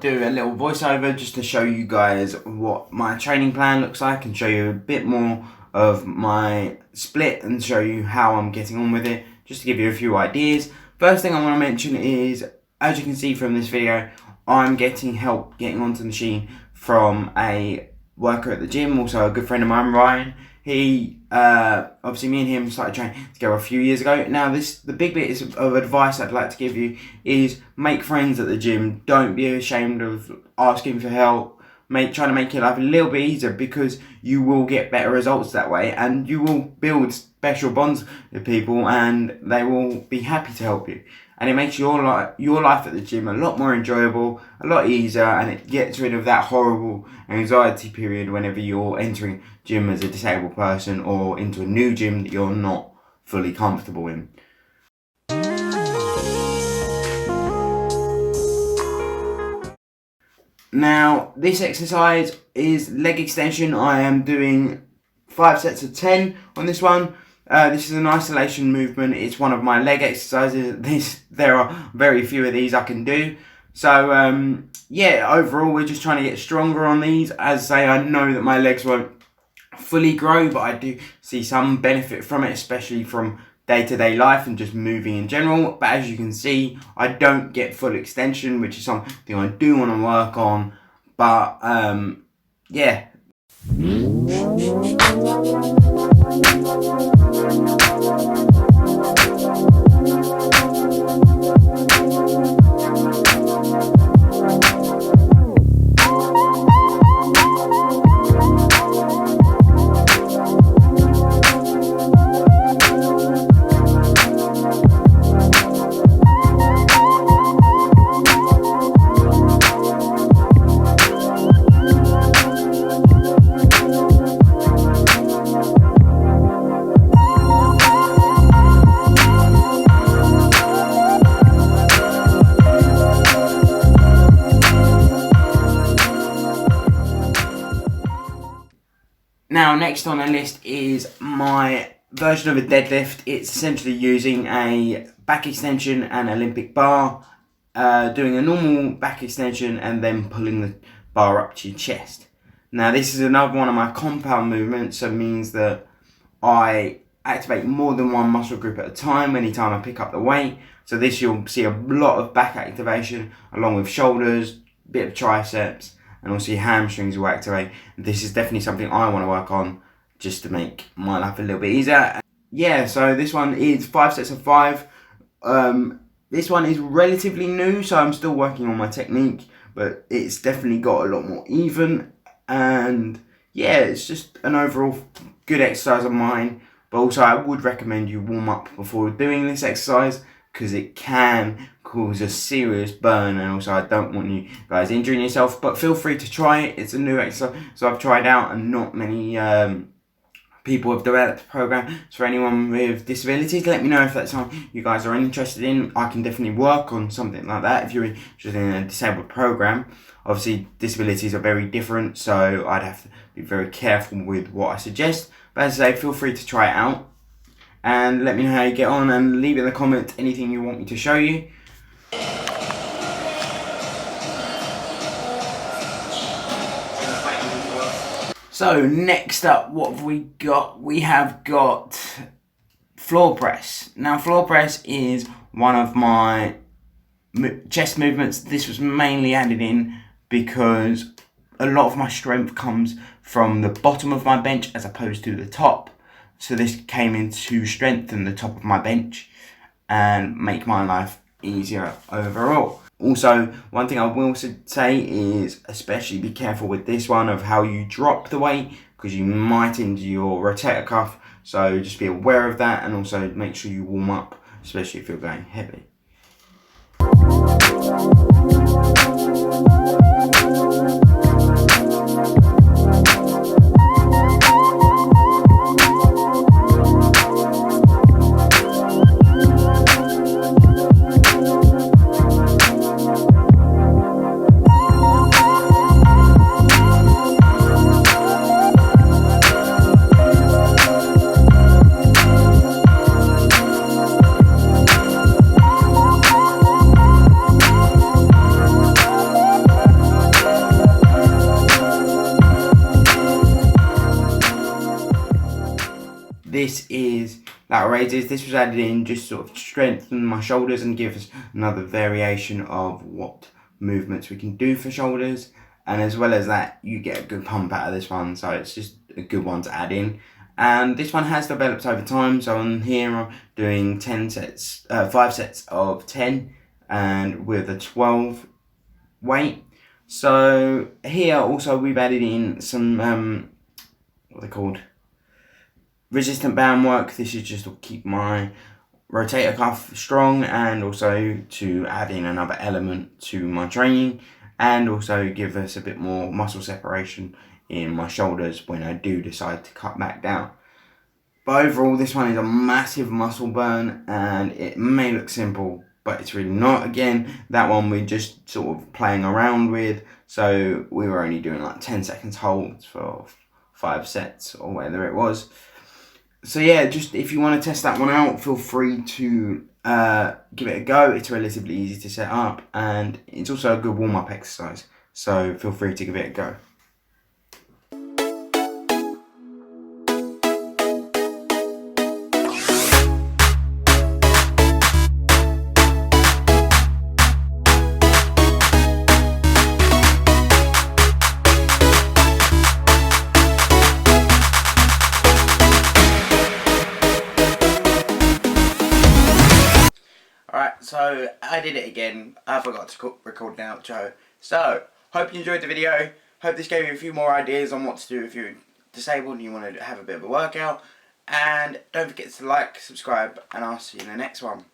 do a little voiceover just to show you guys what my training plan looks like and show you a bit more of my split and show you how I'm getting on with it, just to give you a few ideas. First thing I want to mention is, as you can see from this video, I'm getting help getting onto the machine from a worker at the gym, also a good friend of mine, Ryan. He, obviously me and him started training together a few years ago. Now the big bit of advice I'd like to give you is make friends at the gym. Don't be ashamed of asking for help. Trying to make your life a little bit easier, because you will get better results that way, and you will build special bonds with people and they will be happy to help you. And it makes your life at the gym a lot more enjoyable, a lot easier, and it gets rid of that horrible anxiety period whenever you're entering gym as a disabled person or into a new gym that you're not fully comfortable in. Now, this exercise is leg extension. I am doing 5 sets of 10 on this one. This is an isolation movement. It's one of my leg exercises. There are very few of these I can do. So, yeah, overall, we're just trying to get stronger on these. As I say, I know that my legs won't fully grow, but I do see some benefit from it, especially from day-to-day life and just moving in general. But as you can see, I don't get full extension, which is something I do want to work on. But yeah. Now, next on the list is my version of a deadlift. It's essentially using a back extension and Olympic bar, doing a normal back extension and then pulling the bar up to your chest. Now, this is another one of my compound movements, so it means that I activate more than one muscle group at a time anytime I pick up the weight. So this, you'll see a lot of back activation along with shoulders, bit of triceps, and also your hamstrings will activate. This is definitely something I want to work on just to make my life a little bit easier. Yeah, so this one is 5 sets of 5. This one is relatively new, so I'm still working on my technique, but it's definitely got a lot more even. And yeah, it's just an overall good exercise of mine. But also I would recommend you warm up before doing this exercise, because it can cause a serious burn, and also I don't want you guys injuring yourself. But feel free to try it. It's a new exercise, so I've tried out, and not many people have developed a program. So for anyone with disabilities, let me know if that's something you guys are interested in. I can definitely work on something like that if you're interested in a disabled program. Obviously, disabilities are very different, so I'd have to be very careful with what I suggest. But as I say, feel free to try it out. And let me know how you get on, and leave in the comments anything you want me to show you. So next up, what have we got? We have got floor press. Now, floor press is one of my chest movements. This was mainly added in because a lot of my strength comes from the bottom of my bench as opposed to the top. So this came in to strengthen the top of my bench and make my life easier overall. Also, one thing I will say is especially be careful with this one of how you drop the weight, because you might injure your rotator cuff. So just be aware of that, and also make sure you warm up, especially if you're going heavy. this is lateral raises. This was added in just sort of strengthen my shoulders and give us another variation of what movements we can do for shoulders. And as well as that, you get a good pump out of this one, so it's just a good one to add in. And this one has developed over time, so on here I'm doing 5 sets of 10 and with a 12 weight. So here also we've added in some what are they called, resistant band work. This is just to keep my rotator cuff strong and also to add in another element to my training and also give us a bit more muscle separation in my shoulders when I do decide to cut back down. But overall, this one is a massive muscle burn, and it may look simple, but it's really not. Again, that one we're just sort of playing around with, so we were only doing like 10 seconds holds for 5 sets or whatever it was. So yeah, just if you want to test that one out, feel free to give it a go. It's relatively easy to set up, and it's also a good warm-up exercise, so feel free to give it a go. Alright, so I did it again. I forgot to record an outro. So, hope you enjoyed the video. Hope this gave you a few more ideas on what to do if you're disabled and you want to have a bit of a workout. And don't forget to like, subscribe, and I'll see you in the next one.